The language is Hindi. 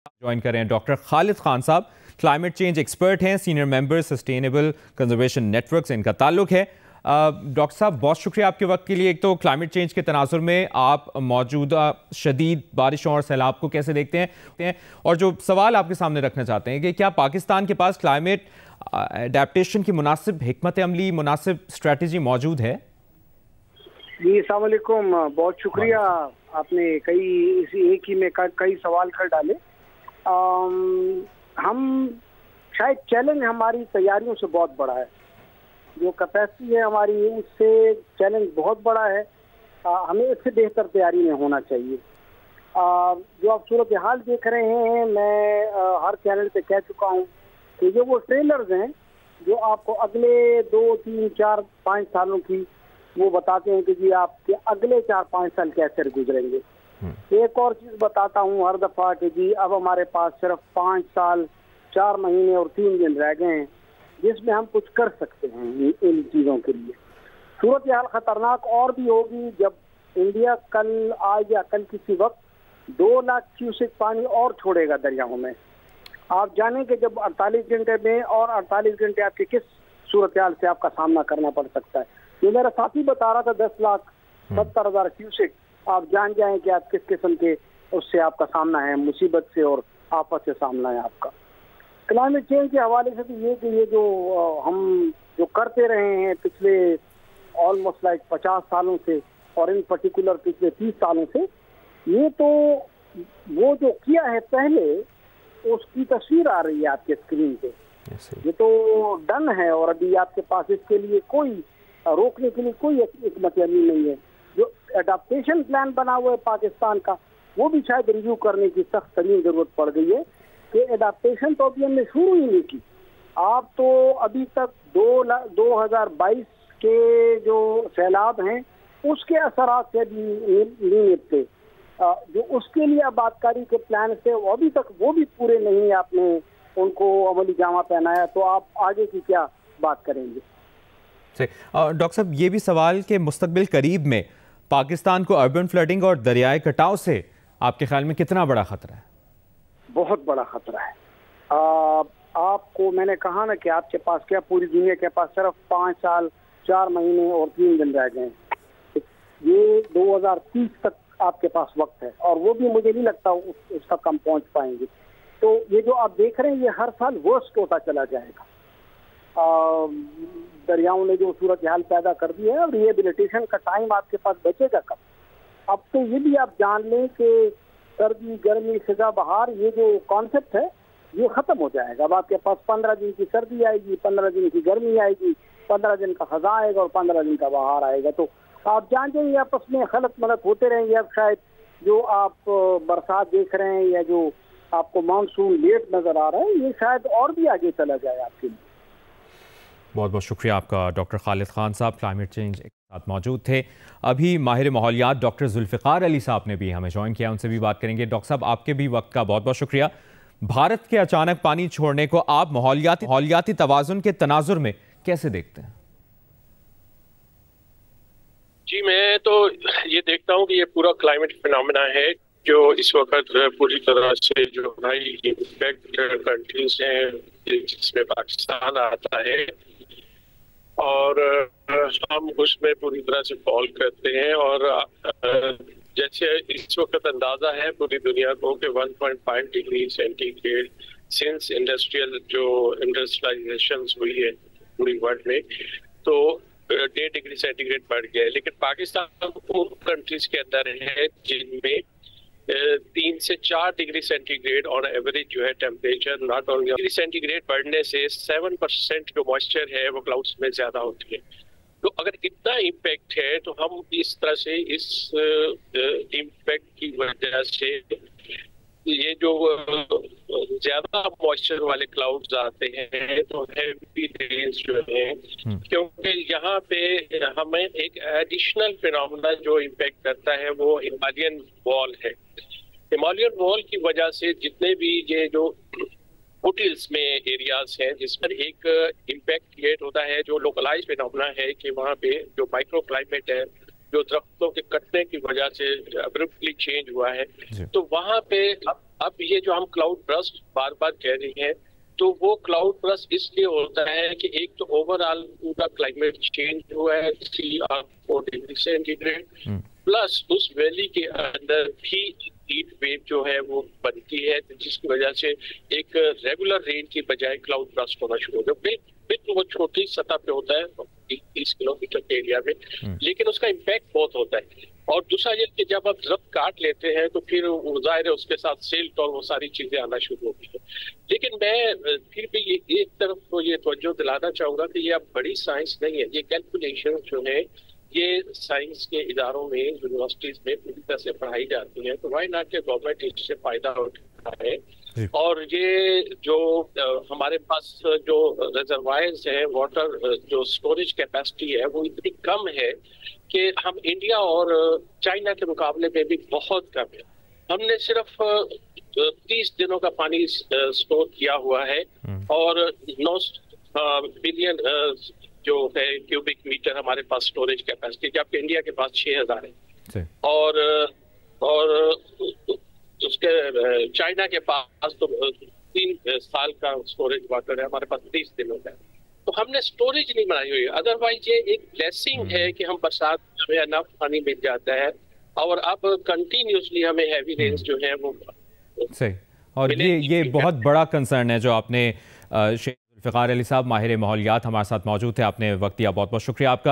ज्वाइन कर रहे हैं डॉक्टर खालिद खान साहब, क्लाइमेट चेंज एक्सपर्ट हैं, senior member sustainable conservation network से इनका ताल्लुक है। डॉक्टर साहब, बहुत शुक्रिया आपके वक्त के लिए। एक तो क्लाइमेट चेंज के तनाजुर में आप मौजूदा शदीद बारिशों और सैलाब को कैसे देखते हैं, और जो सवाल आपके सामने रखना चाहते हैं कि क्या पाकिस्तान के पास क्लाइमेट एडेप्टेशन की मुनासिब हिकमत अमली, मुनासिब स्ट्रेटजी मौजूद है? जी, अस्सलाम वालेकुम। बहुत शुक्रिया, आपने इसी एक ही में कई सवाल कर डाले। हम शायद चैलेंज हमारी तैयारियों से बहुत बड़ा है, जो कैपेसिटी है हमारी उससे चैलेंज बहुत बड़ा है। हमें इससे बेहतर तैयारी में होना चाहिए। जो आप सूरत हाल देख रहे हैं, मैं हर चैनल पे कह चुका हूँ कि जो वो ट्रेलर्स हैं जो आपको अगले 2, 3, 4, 5 सालों की वो बताते हैं कि जी आपके अगले 4-5 साल कैसे गुजरेंगे। एक और चीज बताता हूँ हर दफा कि जी अब हमारे पास सिर्फ 5 साल 4 महीने और 3 दिन रह गए हैं जिसमें हम कुछ कर सकते हैं इन चीजों के लिए। सूरत हाल खतरनाक और भी होगी जब इंडिया आज या कल किसी वक्त 2 लाख क्यूसेक पानी और छोड़ेगा दरियाओं में। आप जानें कि जब 48 घंटे में और 48 घंटे आपके किस सूरत हाल से आपका सामना करना पड़ सकता है। जो मेरा साथी बता रहा था 10,70,000 क्यूसेक, आप जान जाएं कि आप किस किस्म के उससे आपका सामना है, मुसीबत से और आफत से सामना है आपका। क्लाइमेट चेंज के हवाले से तो ये जो हम जो करते रहे हैं पिछले ऑलमोस्ट लाइक 50 सालों से और इन पर्टिकुलर पिछले 30 सालों से, ये तो वो जो किया है पहले उसकी तस्वीर आ रही है आपके स्क्रीन पे। ये तो डन है और अभी आपके पास इसके लिए कोई रोकने के लिए कोई हिकमत अमली नहीं है। जो एडाप्टेशन प्लान बना हुआ है पाकिस्तान का, वो भी शायद रिव्यू करने की सख्त तरीन जरूरत पड़ गई है कि एडाप्टेशन तो अभी हमने शुरू ही नहीं की। आप तो अभी तक 2022 के जो सैलाब हैं उसके असरात से भी नहीं निपटे। जो उसके लिए आबादकारी के प्लान थे वो अभी तक वो भी पूरे नहीं, आपने उनको अमली जामा पहनाया, तो आप आगे की क्या बात करेंगे? डॉक्टर साहब, ये भी सवाल कि मुस्तकबिल करीब में पाकिस्तान को अर्बन फ्लडिंग और दरियाई कटाव से आपके ख्याल में कितना बड़ा खतरा है? बहुत बड़ा खतरा है। आपको मैंने कहा ना कि आपके पास क्या, पूरी दुनिया के पास सिर्फ 5 साल 4 महीने और 3 दिन रह गए हैं। ये 2030 तक आपके पास वक्त है और वो भी मुझे नहीं लगता उस तक हम पहुंच पाएंगे। तो ये जो आप देख रहे हैं ये हर साल वर्स्ट होता चला जाएगा। दरियाओं ने जो सूरत हाल पैदा कर दी है, और रिहेबिलिटेशन का टाइम आपके पास बचेगा कब? अब तो ये भी आप जान लें कि सर्दी गर्मी फिजा बहार ये जो कॉन्सेप्ट है ये खत्म हो जाएगा। अब आपके पास 15 दिन की सर्दी आएगी, 15 दिन की गर्मी आएगी, 15 दिन का खजा आएगा और 15 दिन का बहार आएगा। तो आप जान जाइए आपस में खलत मलत होते रहेंगे। अब शायद जो आप बरसात देख रहे हैं या जो आपको मानसून लेट नजर आ रहा है, ये शायद और भी आगे चला जाए आपके लिए। बहुत बहुत शुक्रिया आपका डॉक्टर खालिद खान साहब, क्लाइमेट चेंज के साथ मौजूद थे। अभी माहिर माहौलियात डॉक्टर जुल्फ़िकार अली साहब ने भी हमें ज्वाइन किया, उनसे भी बात करेंगे। डॉक्टर साहब, आपके भी वक्त का बहुत बहुत शुक्रिया। भारत के अचानक पानी छोड़ने को आप माहौलियाती तवाज़ुन के तनाजुर में कैसे देखते हैं? जी, मैं तो ये देखता हूँ कि ये पूरा क्लाइमेट फिनोमेना है जो इस वक्त पूरी तरह से जो भाई इम्पैक्ट कंट्रीज हैं जिसमें पाकिस्तान आता है और हम उसमें पूरी तरह से फॉल करते हैं। और जैसे इस वक्त अंदाजा है पूरी दुनिया को कि 1.5 डिग्री सेंटीग्रेड सिंस इंडस्ट्रियलाइजेशन हुई है पूरी वर्ल्ड में, तो 1.5 डिग्री सेंटीग्रेड बढ़ गया है। लेकिन पाकिस्तान उन कंट्रीज के अंदर है जिनमें 3 से 4 डिग्री सेंटीग्रेड ऑन एवरेज जो है temperature not only degree centigrade बढ़ने से 7% जो मॉइस्चर है वो क्लाउड्स में ज्यादा होती है। तो अगर इतना इम्पैक्ट है तो हम इस तरह से इस इम्पैक्ट की वजह से ये जो ज्यादा मॉइस्चर वाले क्लाउड्स आते हैं तो हैवी रेन्स जो है, क्योंकि यहाँ पे हमें एक एडिशनल फिनोमेना जो इम्पैक्ट करता है वो हिमालयन वॉल है। हिमालयन वॉल की वजह से जितने भी ये जो फुटहिल्स में एरियाज हैं जिस पर एक इम्पैक्ट क्रिएट होता है, जो लोकलाइज फिनोमेना है कि वहाँ पे जो माइक्रो क्लाइमेट है जो दरख्तों के कटने की वजह से अब्रप्टली चेंज हुआ है, तो वहाँ पे अब अब ये जो हम क्लाउड बर्स्ट बार बार कह रहे हैं, तो वो क्लाउड बर्स्ट इसलिए होता है कि एक तो ओवरऑल पूरा क्लाइमेट चेंज हुआ है 3 or 4 डिग्री सेंटीग्रेड, प्लस उस वैली के अंदर भी हीट वेव जो है वो बनती है, जिसकी वजह से एक रेगुलर रेन की बजाय क्लाउड बर्स्ट होना शुरू हो गया। बिल्कुल वो छोटी सतह पे होता है 30 किलोमीटर के एरिया में, लेकिन उसका इम्पैक्ट बहुत होता है। और दूसरा ये कि जब आप दरख्त काट लेते हैं तो फिर जाहिर है उसके साथ सिल्ट और वो सारी चीजें आना शुरू होती है। लेकिन मैं फिर भी ये एक तरफ तो ये तवज्जो दिलाना चाहूंगा कि ये अब बड़ी साइंस नहीं है, ये कैलकुलेशन जो है ये साइंस के इदारों में, यूनिवर्सिटीज में पूरी तरह से पढ़ाई जाती है। तो वाई नॉट के गवर्नमेंट इससे फायदा उठा है। और ये जो हमारे पास जो रिजर्वायर्स है, वाटर जो स्टोरेज कैपेसिटी है वो इतनी कम है कि हम इंडिया और चाइना के मुकाबले में भी बहुत कम है। हमने सिर्फ 30 दिनों का पानी स्टोर किया हुआ है और 9 बिलियन जो है क्यूबिक मीटर हमारे पास स्टोरेज कैपेसिटी, जबकि इंडिया के पास 6000 है। और उसके चाइना के पास तो 3 साल का स्टोरेज वाटर है, हमारे पास 30 दिनों का है। तो हमने स्टोरेज नहीं बनाई हुई है। अदरवाइज ये एक ब्लेसिंग है कि हम बरसात में हमें अनफ पानी मिल जाता है और अब कंटिन्यूसली हमें हैवी रेन्स जो है वो सही। और ये बहुत बड़ा कंसर्न है जो आपने शेख जुल्फ़िकार अली साहब, माहिर माहौलियात, हमारे साथ मौजूद थे, आपने वक्त दिया, बहुत बहुत शुक्रिया आपका।